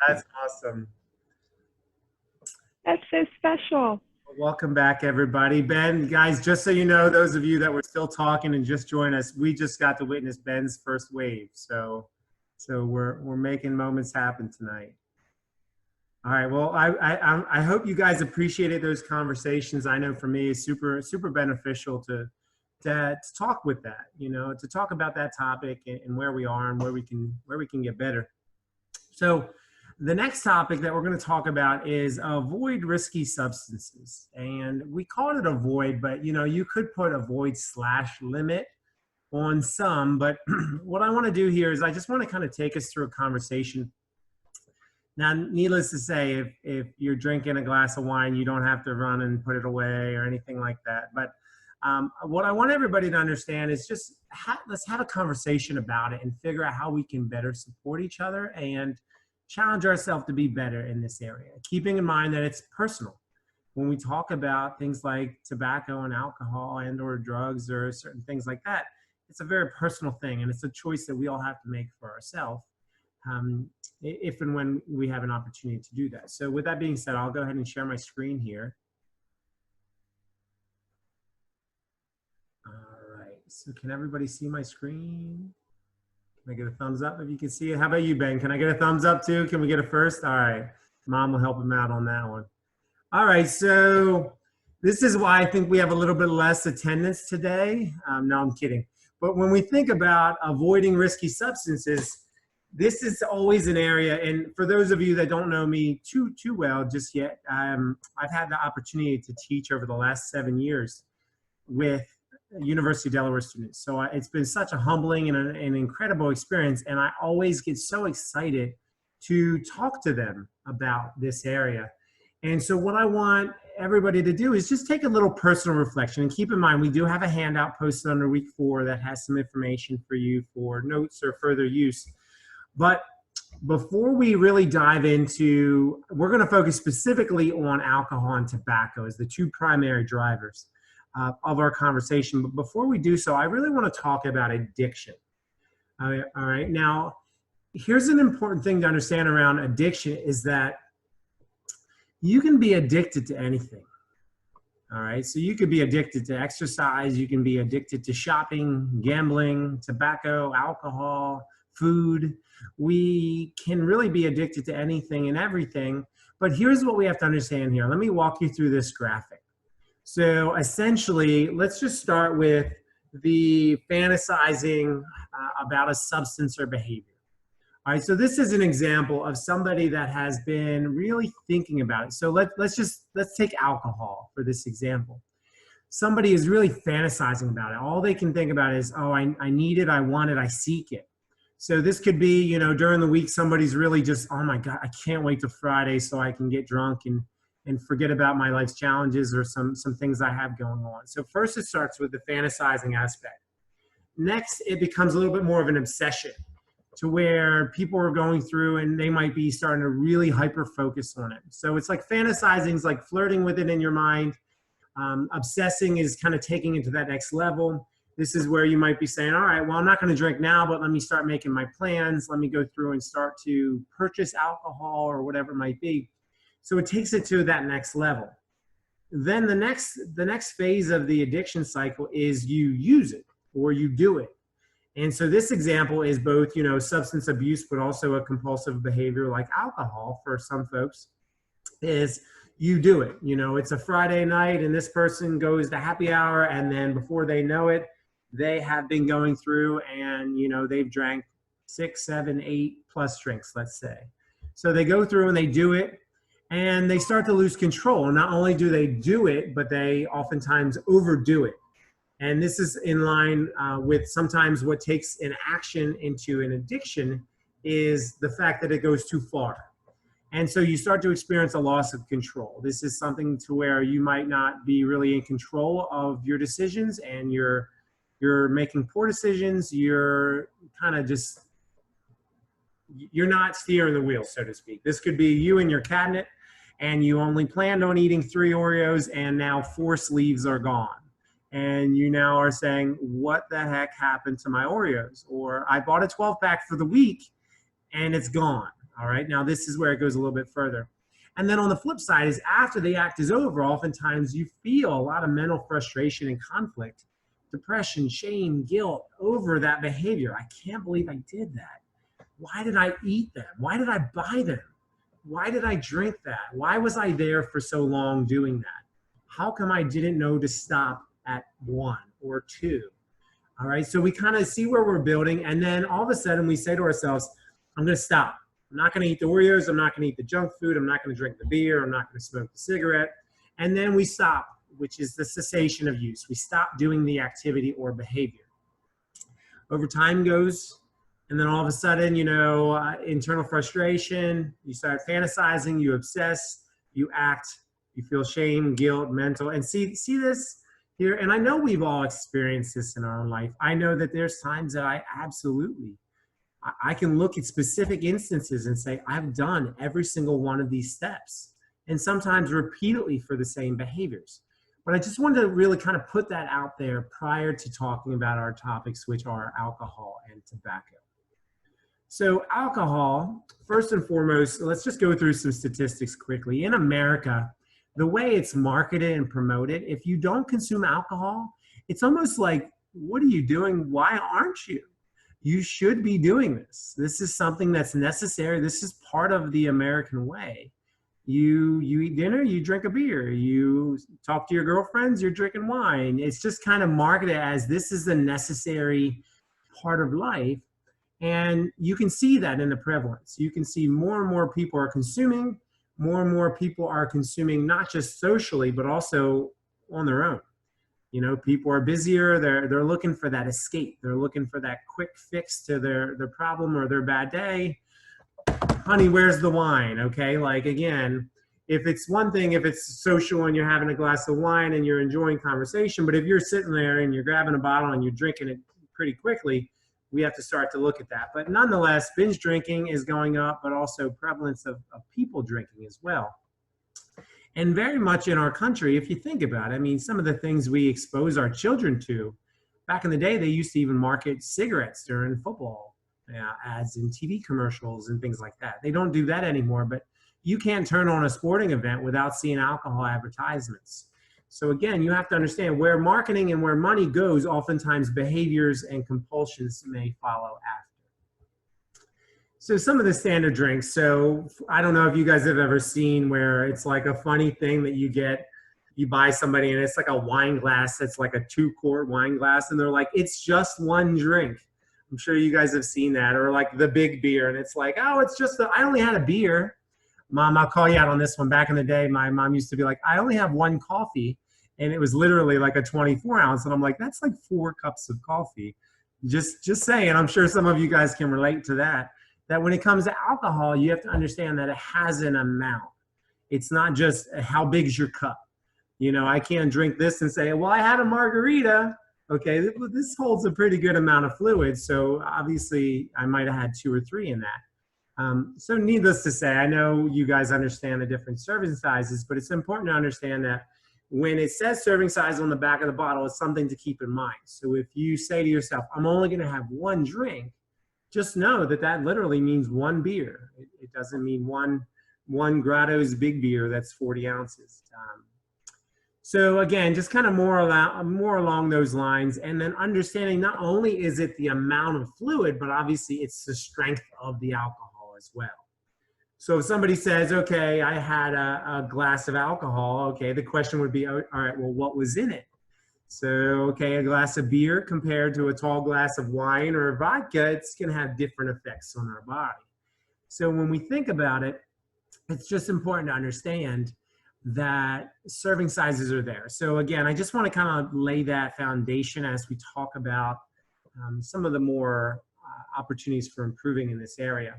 That's awesome. That's so special. Welcome back, everybody. Ben, guys, just so you know, those of you that were still talking and just joined us, we just got to witness Ben's first wave. So we're making moments happen tonight. All right. Well, I hope you guys appreciated those conversations. I know for me, it's super beneficial to talk with that. To talk about that topic and where we are and where we can get better. So the next topic that we're going to talk about is avoid risky substances. And we call it avoid, but you could put avoid slash limit on some. But what I want to do here is I just want to kind of take us through a conversation. Now, needless to say, if you're drinking a glass of wine, you don't have to run and put it away or anything like that. But what I want everybody to understand is just let's have a conversation about it and figure out how we can better support each other and challenge ourselves to be better in this area, keeping in mind that it's personal. When we talk about things like tobacco and alcohol and or drugs or certain things like that, it's a very personal thing, and it's a choice that we all have to make for ourselves if and when we have an opportunity to do that. So with that being said, I'll go ahead and share my screen here. All right, so can everybody see my screen? Can I get a thumbs up if you can see it? How about you, Ben? Can I get a thumbs up too? Can we get a first? All right. Mom will help him out on that one. All right. So this is why I think we have a little bit less attendance today. No, I'm kidding. But when we think about avoiding risky substances, this is always an area. And for those of you that don't know me too well just yet, I've had the opportunity to teach over the last 7 years with University of Delaware students. So it's been such a humbling and an incredible experience. And I always get so excited to talk to them about this area. And so what I want everybody to do is just take a little personal reflection. And keep in mind, we do have a handout posted under week 4 that has some information for you for notes or further use. But before we really dive into, we're going to focus specifically on alcohol and tobacco as the two primary drivers of our conversation. But before we do so, I really want to talk about addiction. All right. Now, here's an important thing to understand around addiction is that you can be addicted to anything. All right. So you could be addicted to exercise. You can be addicted to shopping, gambling, tobacco, alcohol, food. We can really be addicted to anything and everything. But here's what we have to understand here. Let me walk you through this graphic. So essentially, let's just start with the fantasizing about a substance or behavior. All right, so this is an example of somebody that has been really thinking about it. So let's take alcohol for this example. Somebody is really fantasizing about it. All they can think about is, oh, I need it, I want it, I seek it. So this could be, during the week, somebody's really just, oh my God, I can't wait till Friday so I can get drunk and forget about my life's challenges or some things I have going on. So first it starts with the fantasizing aspect. Next, it becomes a little bit more of an obsession to where people are going through and they might be starting to really hyper focus on it. So it's like fantasizing is like flirting with it in your mind. Obsessing is kind of taking it to that next level. This is where you might be saying, all right, well, I'm not going to drink now, but let me start making my plans. Let me go through and start to purchase alcohol or whatever it might be. So it takes it to that next level. Then the next phase of the addiction cycle is you use it or you do it. And so this example is both, substance abuse, but also a compulsive behavior like alcohol for some folks is you do it. It's a Friday night and this person goes to happy hour, and then before they know it, they have been going through and, they've drank 6, 7, 8 plus drinks, let's say. So they go through and they do it. And they start to lose control. Not only do they do it, but they oftentimes overdo it. And this is in line with sometimes what takes an action into an addiction is the fact that it goes too far. And so you start to experience a loss of control. This is something to where you might not be really in control of your decisions, and you're making poor decisions. You're kind of just, you're not steering the wheel, so to speak. This could be you in your cabinet and you only planned on eating 3 Oreos and now 4 sleeves are gone. And you now are saying, what the heck happened to my Oreos? Or I bought a 12-pack for the week and it's gone. All right. Now, this is where it goes a little bit further. And then on the flip side is after the act is over, oftentimes you feel a lot of mental frustration and conflict, depression, shame, guilt over that behavior. I can't believe I did that. Why did I eat them? Why did I buy them? Why did I drink that? Why was I there for so long doing that? How come I didn't know to stop at 1 or 2? All right, so we kind of see where we're building, and then all of a sudden we say to ourselves, I'm going to stop. I'm not going to eat the Oreos. I'm not going to eat the junk food. I'm not going to drink the beer. I'm not going to smoke the cigarette. And then we stop, which is the cessation of use. We stop doing the activity or behavior. Over time goes, and then all of a sudden, internal frustration, you start fantasizing, you obsess, you act, you feel shame, guilt, mental, and see this here. And I know we've all experienced this in our own life. I know that there's times that I can look at specific instances and say, I've done every single one of these steps, and sometimes repeatedly for the same behaviors. But I just wanted to really kind of put that out there prior to talking about our topics, which are alcohol and tobacco. So alcohol, first and foremost, let's just go through some statistics quickly. In America, the way it's marketed and promoted, if you don't consume alcohol, it's almost like, what are you doing? Why aren't you? You should be doing this. This is something that's necessary. This is part of the American way. You eat dinner, you drink a beer. You talk to your girlfriends, you're drinking wine. It's just kind of marketed as this is the necessary part of life. And you can see that in the prevalence. You can see more and more people are consuming, more and more people are consuming not just socially, but also on their own. People are busier. They're looking for that escape. They're looking for that quick fix to their problem or their bad day. Honey, where's the wine? Okay, like again, if it's one thing, if it's social and you're having a glass of wine and you're enjoying conversation, but if you're sitting there and you're grabbing a bottle and you're drinking it pretty quickly, we have to start to look at that. But nonetheless, binge drinking is going up, but also prevalence of people drinking as well. And very much in our country, if you think about it, I mean, some of the things we expose our children to, back in the day, they used to even market cigarettes during football ads and TV commercials and things like that. They don't do that anymore, but you can't turn on a sporting event without seeing alcohol advertisements. So again, you have to understand where marketing and where money goes, oftentimes behaviors and compulsions may follow after. So some of the standard drinks. So I don't know if you guys have ever seen where it's like a funny thing that you buy somebody and it's like a wine glass that's like a 2-quart wine glass and they're like, it's just one drink. I'm sure you guys have seen that. Or like the big beer and it's like, oh, it's just, I only had a beer. Mom, I'll call you out on this one. Back in the day, my mom used to be like, I only have one coffee. And it was literally like a 24 ounce. And I'm like, that's like 4 cups of coffee. Just saying, I'm sure some of you guys can relate to that. That when it comes to alcohol, you have to understand that it has an amount. It's not just how big is your cup. I can't drink this and say, well, I had a margarita. Okay, this holds a pretty good amount of fluid. So obviously I might have had 2 or 3 in that. So needless to say, I know you guys understand the different serving sizes, but it's important to understand that when it says serving size on the back of the bottle, it's something to keep in mind. So if you say to yourself, I'm only going to have 1 drink, just know that that literally means 1 beer. It doesn't mean one Grotto's big beer that's 40 ounces. So again, just kind of more along those lines, and then understanding not only is it the amount of fluid, but obviously it's the strength of the alcohol as well. So if somebody says, okay, I had a glass of alcohol, okay, the question would be, all right, well, what was in it? So, okay, a glass of beer compared to a tall glass of wine or vodka, it's going to have different effects on our body. So when we think about it, it's just important to understand that serving sizes are there. So again, I just want to kind of lay that foundation as we talk about some of the more opportunities for improving in this area.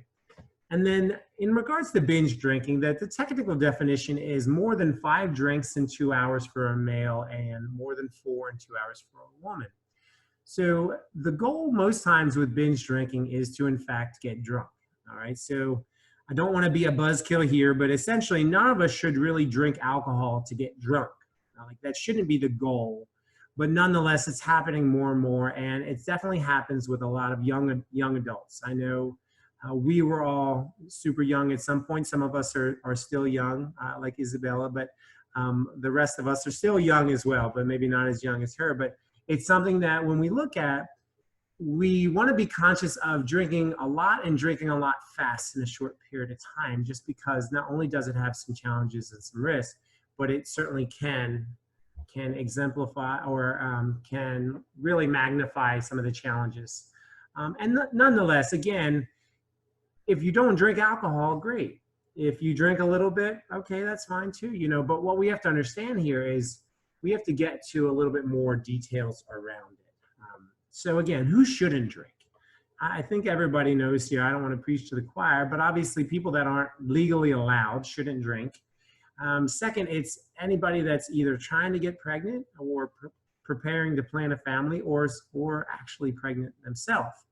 And then in regards to binge drinking, that the technical definition is more than 5 drinks in 2 hours for a male and more than 4 in 2 hours for a woman. So the goal most times with binge drinking is to in fact get drunk. All right. So I don't want to be a buzzkill here, but essentially none of us should really drink alcohol to get drunk. Like that shouldn't be the goal, but nonetheless, it's happening more and more. And it definitely happens with a lot of young adults. I know We were all super young at some point. Some of us are still young, like Isabella, but the rest of us are still young as well, but maybe not as young as her. But it's something that when we look at, we want to be conscious of drinking a lot and drinking a lot fast in a short period of time, just because not only does it have some challenges and some risks, but it certainly can exemplify or can really magnify some of the challenges. And nonetheless, again, if you don't drink alcohol, great. If you drink a little bit, okay, that's fine too, you know. But what we have to understand here is we have to get to a little bit more details around it. So again, who shouldn't drink? I think everybody knows here. I don't want to preach to the choir, but obviously people that aren't legally allowed shouldn't drink. Second, it's anybody that's either trying to get pregnant or preparing to plan a family or actually pregnant themselves.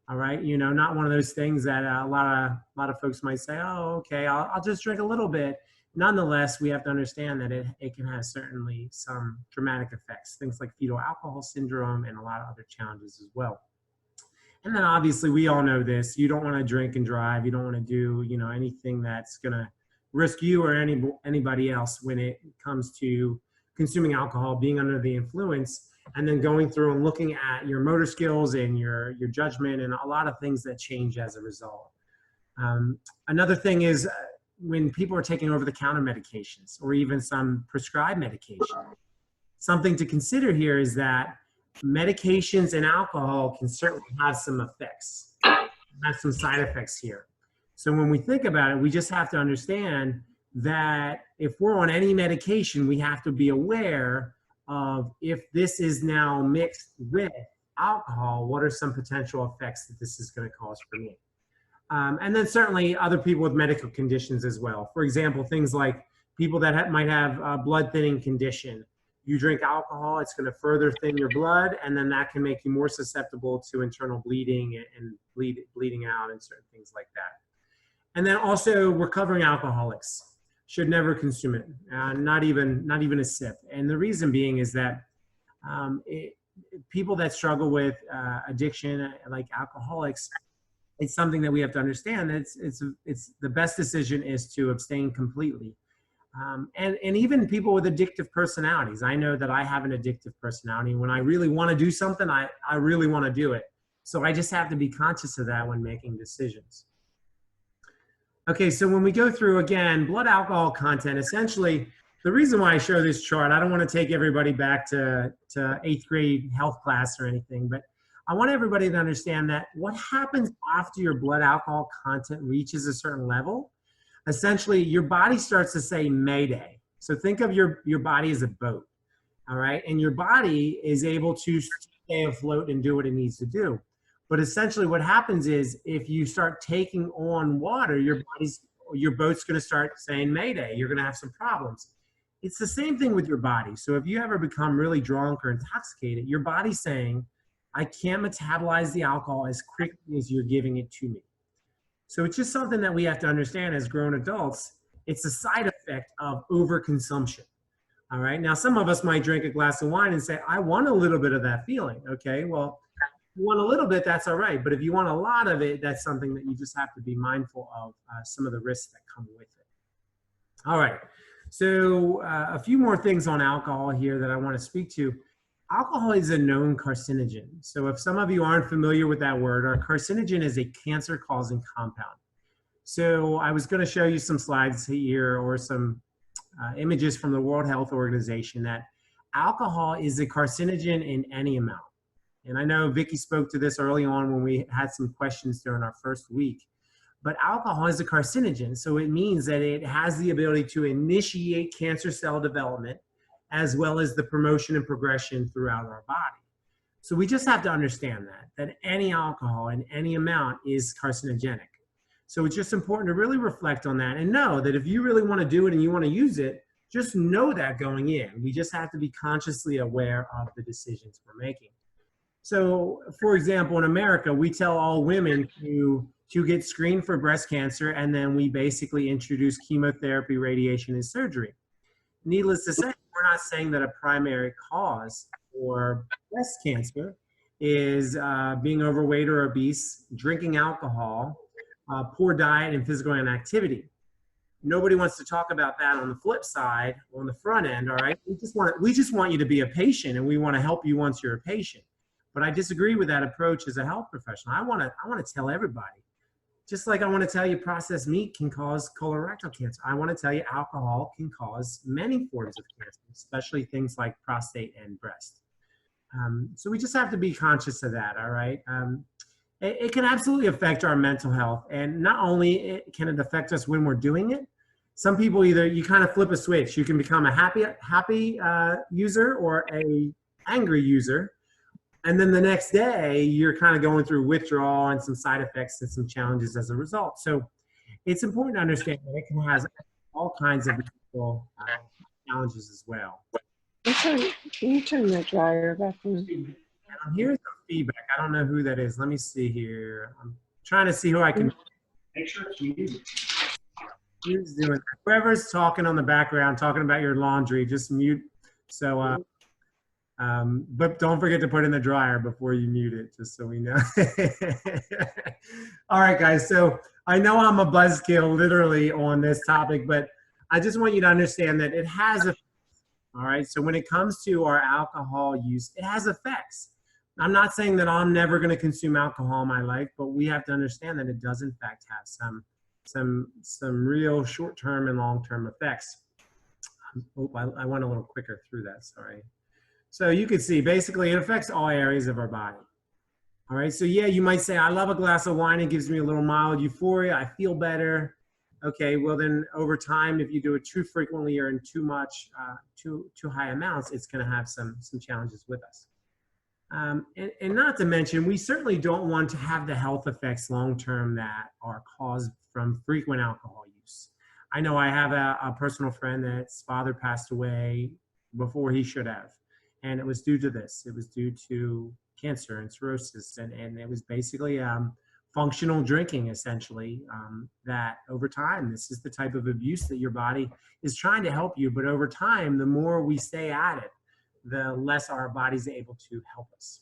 All right, you know, not one of those things that a lot of folks might say, oh, okay, I'll just drink a little bit. Nonetheless, we have to understand that it can have certainly some dramatic effects, things like fetal alcohol syndrome and a lot of other challenges as well. And then obviously we all know this, you don't want to drink and drive. You don't want to do, you know, anything that's going to risk you or anybody else when it comes to consuming alcohol, being under the influence, and then going through and looking at your motor skills and your judgment and a lot of things that change as a result. Another thing is when people are taking over-the-counter medications or even some prescribed medication, something to consider here is that medications and alcohol can certainly have some effects, have some side effects here. So when we think about it, we just have to understand that if we're on any medication, we have to be aware of if this is now mixed with alcohol, what are some potential effects that this is going to cause for me? And then certainly other people with medical conditions as well. For example, things like people that might have a blood thinning condition. You drink alcohol, it's going to further thin your blood, and then that can make you more susceptible to internal bleeding and bleeding out and certain things like that. And then also recovering alcoholics should never consume it, not even a sip. And the reason being is that people that struggle with addiction, like alcoholics, it's something that we have to understand. It's the best decision is to abstain completely. And even people with addictive personalities. I know that I have an addictive personality. When I really want to do something, I really want to do it. So I just have to be conscious of that when making decisions. Okay, so when we go through, again, blood alcohol content, essentially, the reason why I show this chart, I don't want to take everybody back to 8th grade health class or anything, but I want everybody to understand that what happens after your blood alcohol content reaches a certain level, essentially your body starts to say mayday. So think of your body as a boat, all right? And your body is able to stay afloat and do what it needs to do. But essentially what happens is if you start taking on water, your boat's going to start saying mayday. You're going to have some problems. It's the same thing with your body. So if you ever become really drunk or intoxicated, your body's saying, I can't metabolize the alcohol as quickly as you're giving it to me. So it's just something that we have to understand as grown adults. It's a side effect of overconsumption. All right. Now, some of us might drink a glass of wine and say, I want a little bit of that feeling. Okay. Well, if you want a little bit, that's all right. But if you want a lot of it, that's something that you just have to be mindful of some of the risks that come with it. All right. So a few more things on alcohol here that I want to speak to. Alcohol is a known carcinogen. So if some of you aren't familiar with that word, our carcinogen is a cancer-causing compound. So I was going to show you some slides here or some images from the World Health Organization that alcohol is a carcinogen in any amount. And I know Vicki spoke to this early on when we had some questions during our first week. But alcohol is a carcinogen, so it means that it has the ability to initiate cancer cell development as well as the promotion and progression throughout our body. So we just have to understand that any alcohol in any amount is carcinogenic. So it's just important to really reflect on that and know that if you really want to do it and you want to use it, just know that going in. We just have to be consciously aware of the decisions we're making. So, for example, in America, we tell all women to get screened for breast cancer, and then we basically introduce chemotherapy, radiation, and surgery. Needless to say, we're not saying that a primary cause for breast cancer is being overweight or obese, drinking alcohol, poor diet and physical inactivity. Nobody wants to talk about that on the flip side, on the front end. All right, we just want you to be a patient, and we want to help you once you're a patient. But I disagree with that approach as a health professional. I want to tell everybody, just like I want to tell you processed meat can cause colorectal cancer. I want to tell you alcohol can cause many forms of cancer, especially things like prostate and breast. So we just have to be conscious of that. All right. It can absolutely affect our mental health, and not only can it affect us when we're doing it. Some people, either you kind of flip a switch. You can become a happy user or a angry user, and then the next day you're kind of going through withdrawal and some side effects and some challenges as a result. So it's important to understand that it can have all kinds of mental challenges as well. Can you turn the dryer back on? I'm hearing some feedback. I don't know who that is. Let me see here. I'm trying to see who I can make sure it's muted. Who's doing that? Whoever's talking on the background, talking about your laundry, just mute. So, but don't forget to put in the dryer before you mute it, just so we know. All right, guys. So I know I'm a buzzkill literally on this topic, but I just want you to understand that it has effects. All right. So when it comes to our alcohol use, it has effects. I'm not saying that I'm never going to consume alcohol in my life, but we have to understand that it does in fact have some real short-term and long-term effects. Oh, I went a little quicker through that. Sorry. So you can see basically it affects all areas of our body. All right. So yeah, you might say, I love a glass of wine. It gives me a little mild euphoria. I feel better. Okay. Well, then over time, if you do it too frequently or in too much, too high amounts, it's going to have some challenges with us. And not to mention, we certainly don't want to have the health effects long-term that are caused from frequent alcohol use. I know I have a personal friend that's father passed away before he should have. And it was due to this. It was due to cancer and cirrhosis. And it was basically functional drinking, essentially, that over time, this is the type of abuse that your body is trying to help you. But over time, the more we stay at it, the less our body's able to help us.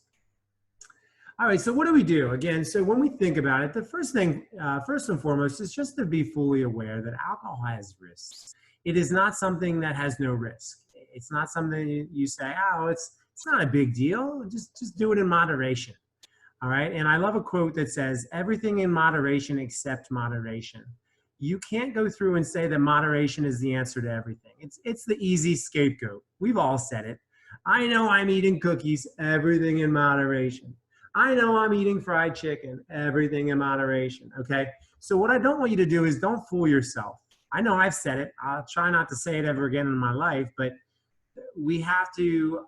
All right, so what do we do? Again, so when we think about it, the first thing, first and foremost, is just to be fully aware that alcohol has risks. It is not something that has no risk. It's not something you say, oh, it's not a big deal. Just do it in moderation. All right, and I love a quote that says, everything in moderation except moderation. You can't go through and say that moderation is the answer to everything. It's the easy scapegoat. We've all said it. I know I'm eating cookies, everything in moderation. I know I'm eating fried chicken, everything in moderation, okay? So what I don't want you to do is don't fool yourself. I know I've said it. I'll try not to say it ever again in my life, but we have to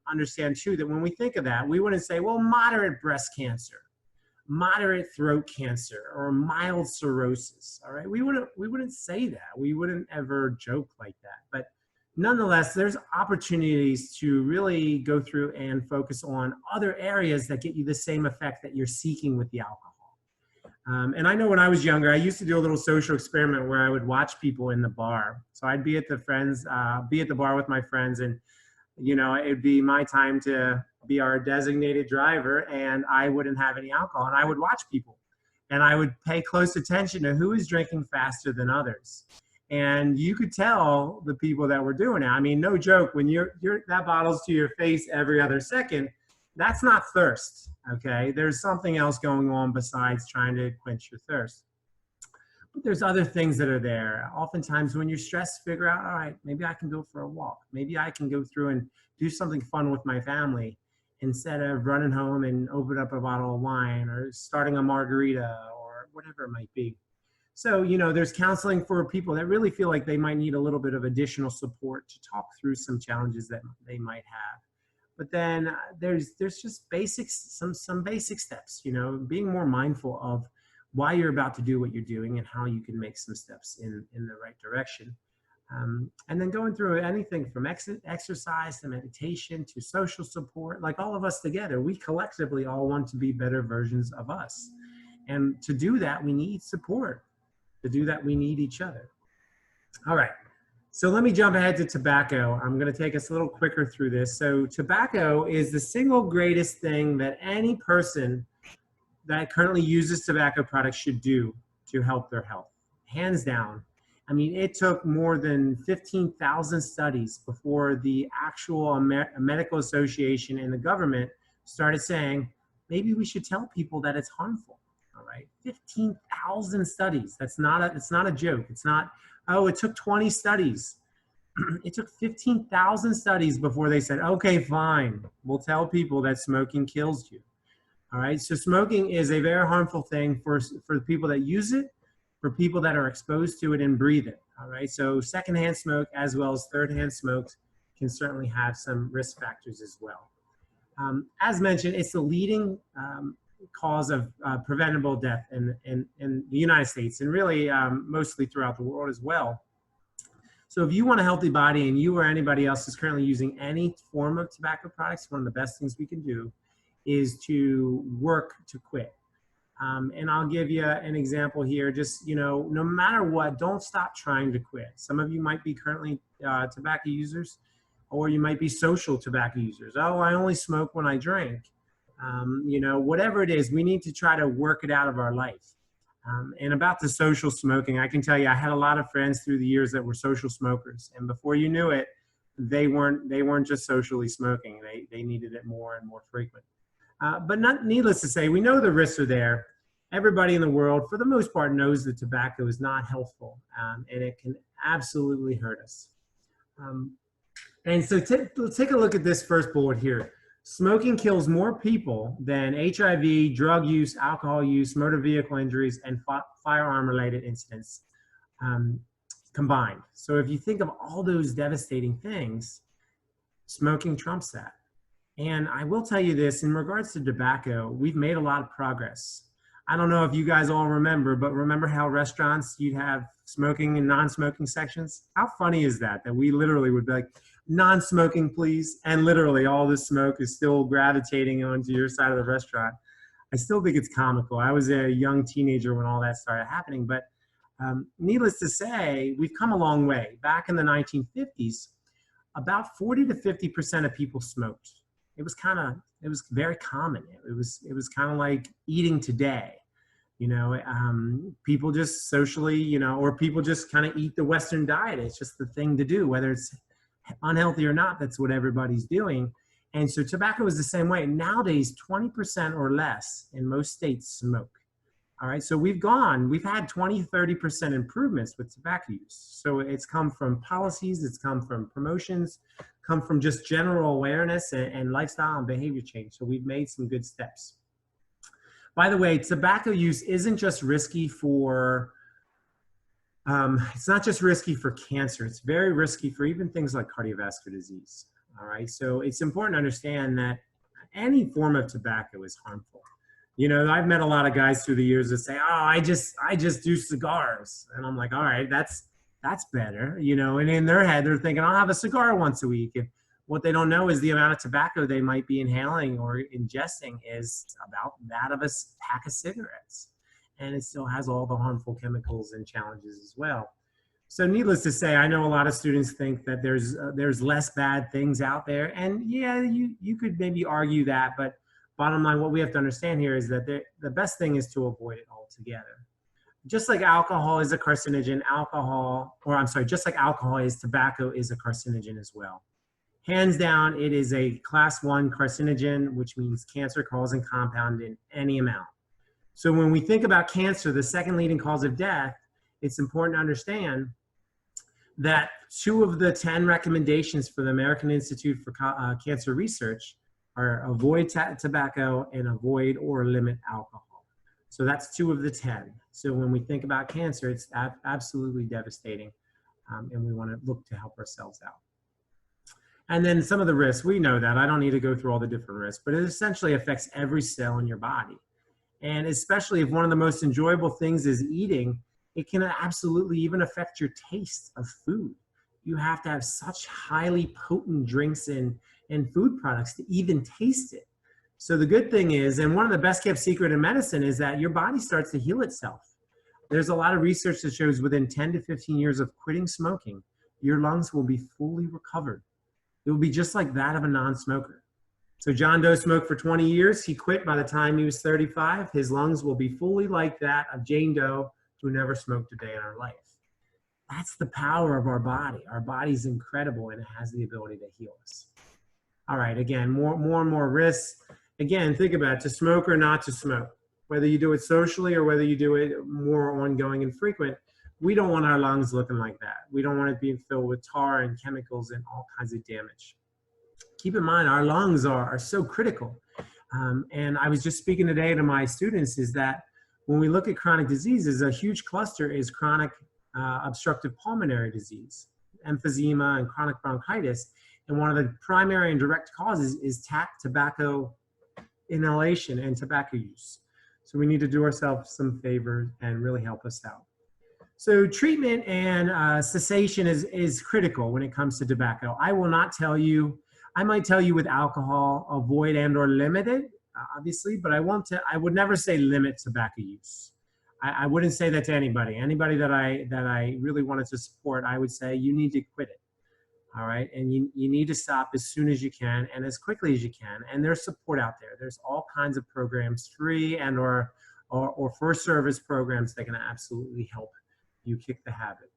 understand too that when we think of that, we wouldn't say, well, moderate breast cancer, moderate throat cancer, or mild cirrhosis, all right? We wouldn't say that. We wouldn't ever joke like that, but nonetheless, there's opportunities to really go through and focus on other areas that get you the same effect that you're seeking with the alcohol. And I know when I was younger, I used to do a little social experiment where I would watch people in the bar. So I'd be at the bar with my friends, and you know, it'd be my time to be our designated driver, and I wouldn't have any alcohol, and I would watch people, and I would pay close attention to who is drinking faster than others. And you could tell the people that were doing it. I mean, no joke, when that bottle's to your face every other second, that's not thirst, okay? There's something else going on besides trying to quench your thirst. But there's other things that are there. Oftentimes when you're stressed, figure out, all right, maybe I can go for a walk. Maybe I can go through and do something fun with my family instead of running home and open up a bottle of wine or starting a margarita or whatever it might be. So, you know, there's counseling for people that really feel like they might need a little bit of additional support to talk through some challenges that they might have. But then there's just basics, some basic steps, you know, being more mindful of why you're about to do what you're doing and how you can make some steps in the right direction. And then going through anything from exercise to meditation to social support, like all of us together, we collectively all want to be better versions of us. And to do that, we need support. To do that, we need each other. All right. So let me jump ahead to tobacco. I'm going to take us a little quicker through this. So tobacco is the single greatest thing that any person that currently uses tobacco products should do. to help their health, hands down. I mean, it took more than 15,000 studies before the actual medical association and the government started saying, maybe we should tell people that it's harmful. All right, 15,000 studies. It's not a joke. It's not, oh, it took 20 studies. It took 15,000 studies before they said, okay, fine, we'll tell people that smoking kills you. All right, so smoking is a very harmful thing for the people that use it, for people that are exposed to it and breathe it. All right, so secondhand smoke as well as third-hand smokes can certainly have some risk factors as well. As mentioned, it's the leading cause of preventable death in the United States and really mostly throughout the world as well. So if you want a healthy body and you or anybody else is currently using any form of tobacco products, one of the best things we can do is to work to quit. And I'll give you an example here. Just, no matter what, don't stop trying to quit. Some of you might be currently tobacco users, or you might be social tobacco users. Oh, I only smoke when I drink. Whatever it is, we need to try to work it out of our life. And about the social smoking, I can tell you, I had a lot of friends through the years that were social smokers. And before you knew it, they weren't just socially smoking. They needed it more and more frequent. But needless to say, we know the risks are there. Everybody in the world, for the most part, knows that tobacco is not healthful, and it can absolutely hurt us. And so let's take a look at this first bullet here. Smoking kills more people than HIV, drug use, alcohol use, motor vehicle injuries, and firearm-related incidents combined. So if you think of all those devastating things, smoking trumps that. And I will tell you this, in regards to tobacco, we've made a lot of progress. I don't know if you guys all remember, but remember how restaurants, you'd have smoking and non-smoking sections? How funny is that we literally would be like, non-smoking, please. And literally all this smoke is still gravitating onto your side of the restaurant. I still think it's comical. I was a young teenager when all that started happening, but needless to say, we've come a long way. Back in the 1950s, about 40 to 50% of people smoked. It was very common. It was kind of like eating today. People just socially, or people just kind of eat the Western diet. It's just the thing to do, whether it's unhealthy or not. That's what everybody's doing. And so tobacco is the same way. Nowadays, 20% or less in most states smoke. All right, so we've had 20, 30% improvements with tobacco use. So it's come from policies, it's come from promotions, come from just general awareness and lifestyle and behavior change. So we've made some good steps. By the way, tobacco use isn't just risky for, it's not just risky for cancer, it's very risky for even things like cardiovascular disease. All right, so it's important to understand that any form of tobacco is harmful. I've met a lot of guys through the years that say, oh, I just do cigars. And I'm like, all right, that's better, and in their head, they're thinking, I'll have a cigar once a week. If what they don't know is the amount of tobacco they might be inhaling or ingesting is about that of a pack of cigarettes. And it still has all the harmful chemicals and challenges as well. So needless to say, I know a lot of students think that there's less bad things out there. And yeah, you could maybe argue that, but bottom line, what we have to understand here is that the best thing is to avoid it altogether. Just like alcohol is a carcinogen, just like alcohol is, tobacco is a carcinogen as well. Hands down, it is a class 1 carcinogen, which means cancer-causing compound in any amount. So when we think about cancer, the second leading cause of death, it's important to understand that 2 of the 10 recommendations for the American Institute for Cancer Research are avoid tobacco and avoid or limit alcohol. So that's 2 of the 10. So when we think about cancer, it's absolutely devastating, and we want to look to help ourselves out. And then some of the risks, we know that. I don't need to go through all the different risks, but it essentially affects every cell in your body. And especially if one of the most enjoyable things is eating, it can absolutely even affect your taste of food. You have to have such highly potent drinks and food products to even taste it. So the good thing is, and one of the best kept secret in medicine, is that your body starts to heal itself. There's a lot of research that shows within 10 to 15 years of quitting smoking, your lungs will be fully recovered. It will be just like that of a non-smoker. So John Doe smoked for 20 years. He quit by the time he was 35. His lungs will be fully like that of Jane Doe who never smoked a day in our life. That's the power of our body. Our body's incredible, and it has the ability to heal us. All right, again, more and more risks. Again, think about it, to smoke or not to smoke. Whether you do it socially or whether you do it more ongoing and frequent, we don't want our lungs looking like that. We don't want it being filled with tar and chemicals and all kinds of damage. Keep in mind, our lungs are so critical. And I was just speaking today to my students is that when we look at chronic diseases, a huge cluster is chronic obstructive pulmonary disease, emphysema, and chronic bronchitis. And one of the primary and direct causes is tobacco inhalation and tobacco use. So we need to do ourselves some favor and really help us out. So treatment and cessation is critical when it comes to tobacco. I will not tell you, I might tell you with alcohol, avoid and or limit it, obviously, but I would never say limit tobacco use. I wouldn't say that to anybody. Anybody that I really wanted to support, I would say you need to quit it. All right, and you need to stop as soon as you can and as quickly as you can. And there's support out there. There's all kinds of programs, free and or for service programs that can absolutely help you kick the habit.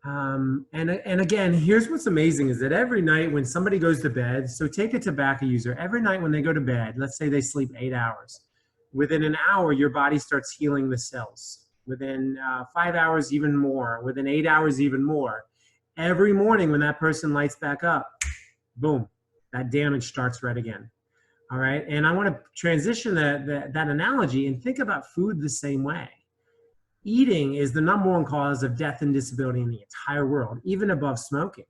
And again, here's what's amazing is that every night when somebody goes to bed, so take a tobacco user, every night when they go to bed, let's say they sleep 8 hours, within an hour, your body starts healing the cells. Within 5 hours, even more. Within 8 hours, even more. Every morning when that person lights back up, boom, that damage starts right again. All right, and I want to transition that analogy and think about food the same way. Eating is the #1 cause of death and disability in the entire world, even above smoking,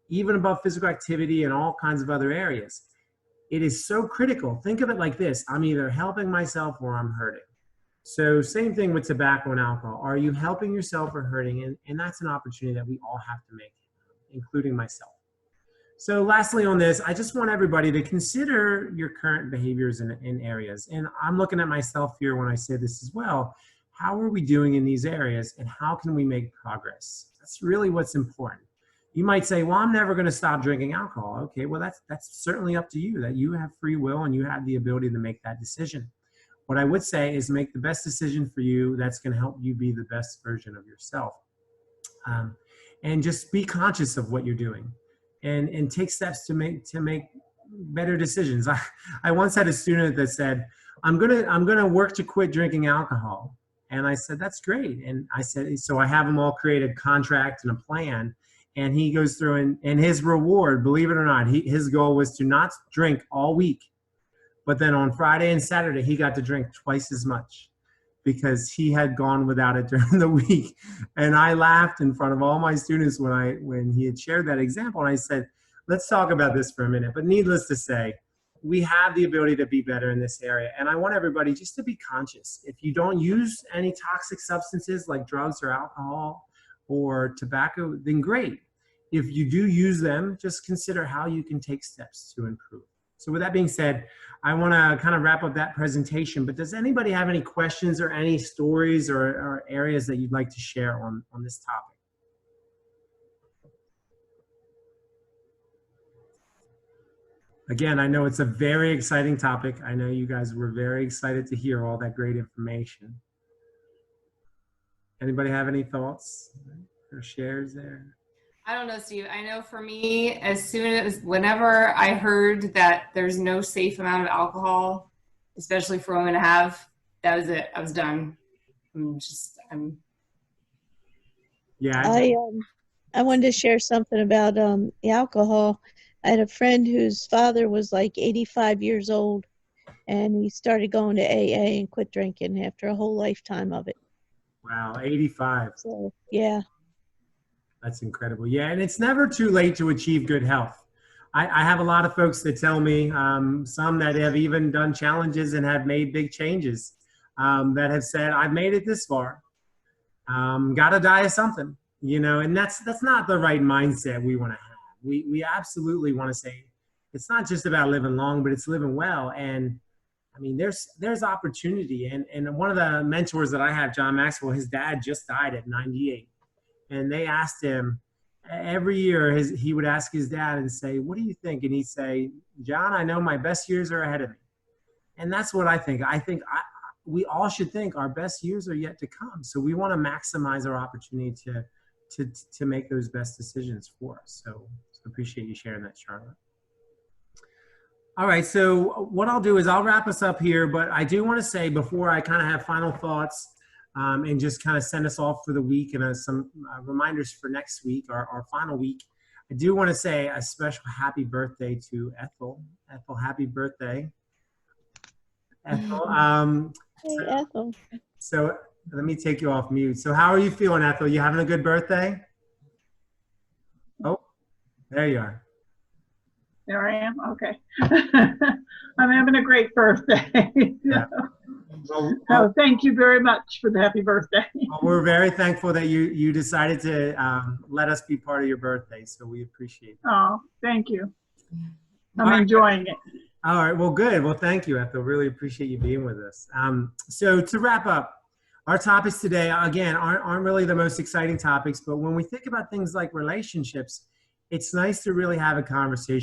even above physical activity and all kinds of other areas. It is so critical. Think of it like this. I'm either helping myself or I'm hurting. So same thing with tobacco and alcohol. Are you helping yourself or hurting? And that's an opportunity that we all have to make, including myself. So lastly on this, I just want everybody to consider your current behaviors in areas. And I'm looking at myself here when I say this as well. How are we doing in these areas and how can we make progress? That's really what's important. You might say, well, I'm never going to stop drinking alcohol. Okay, well, that's certainly up to you, that you have free will and you have the ability to make that decision. What I would say is make the best decision for you that's going to help you be the best version of yourself. And just be conscious of what you're doing and take steps to make better decisions. I once had a student that said, I'm gonna work to quit drinking alcohol. And I said, that's great. And I said, so I have them all create a contract and a plan. And he goes through and his reward, believe it or not, his goal was to not drink all week. But then on Friday and Saturday, he got to drink twice as much because he had gone without it during the week. And I laughed in front of all my students when he had shared that example. And I said, let's talk about this for a minute. But needless to say, we have the ability to be better in this area. And I want everybody just to be conscious. If you don't use any toxic substances like drugs or alcohol or tobacco, then great. If you do use them, just consider how you can take steps to improve. So with that being said, I want to kind of wrap up that presentation, but does anybody have any questions or any stories or areas that you'd like to share on this topic? Again, I know it's a very exciting topic. I know you guys were very excited to hear all that great information. Anybody have any thoughts or shares there? I don't know, Steve. I know for me, whenever I heard that there's no safe amount of alcohol, especially for women to have, that was it. I was done. Yeah. I wanted to share something about alcohol. I had a friend whose father was like 85 years old, and he started going to AA and quit drinking after a whole lifetime of it. Wow, 85. So, yeah. That's incredible. Yeah, and it's never too late to achieve good health. I have a lot of folks that tell me, some that have even done challenges and have made big changes, that have said, I've made it this far. Gotta die of something, you know, and that's not the right mindset we want to have. We absolutely want to say, it's not just about living long, but it's living well. And I mean, there's opportunity. And one of the mentors that I have, John Maxwell, his dad just died at 98. And they asked him every year, he would ask his dad and say, what do you think? And he'd say, John, I know my best years are ahead of me. And that's what I think. we all should think our best years are yet to come. So we want to maximize our opportunity to make those best decisions for us. So appreciate you sharing that, Charlotte. All right, so what I'll do is I'll wrap us up here, but I do want to say before I kind of have final thoughts and just kind of send us off for the week and some reminders for next week, our final week, I do want to say a special happy birthday to Ethel. Ethel, happy birthday. Ethel. Hey, Ethel. So let me take you off mute. So how are you feeling, Ethel? You having a good birthday? Oh, there you are. There I am. Okay. I'm having a great birthday. Yeah. So thank you very much for the happy birthday. Well, we're very thankful that you decided to let us be part of your birthday. So we appreciate it. Oh, thank you. I'm enjoying it. All right. Well, good. Well, thank you, Ethel. Really appreciate you being with us. So to wrap up, our topics today, again, aren't really the most exciting topics, but when we think about things like relationships, it's nice to really have a conversation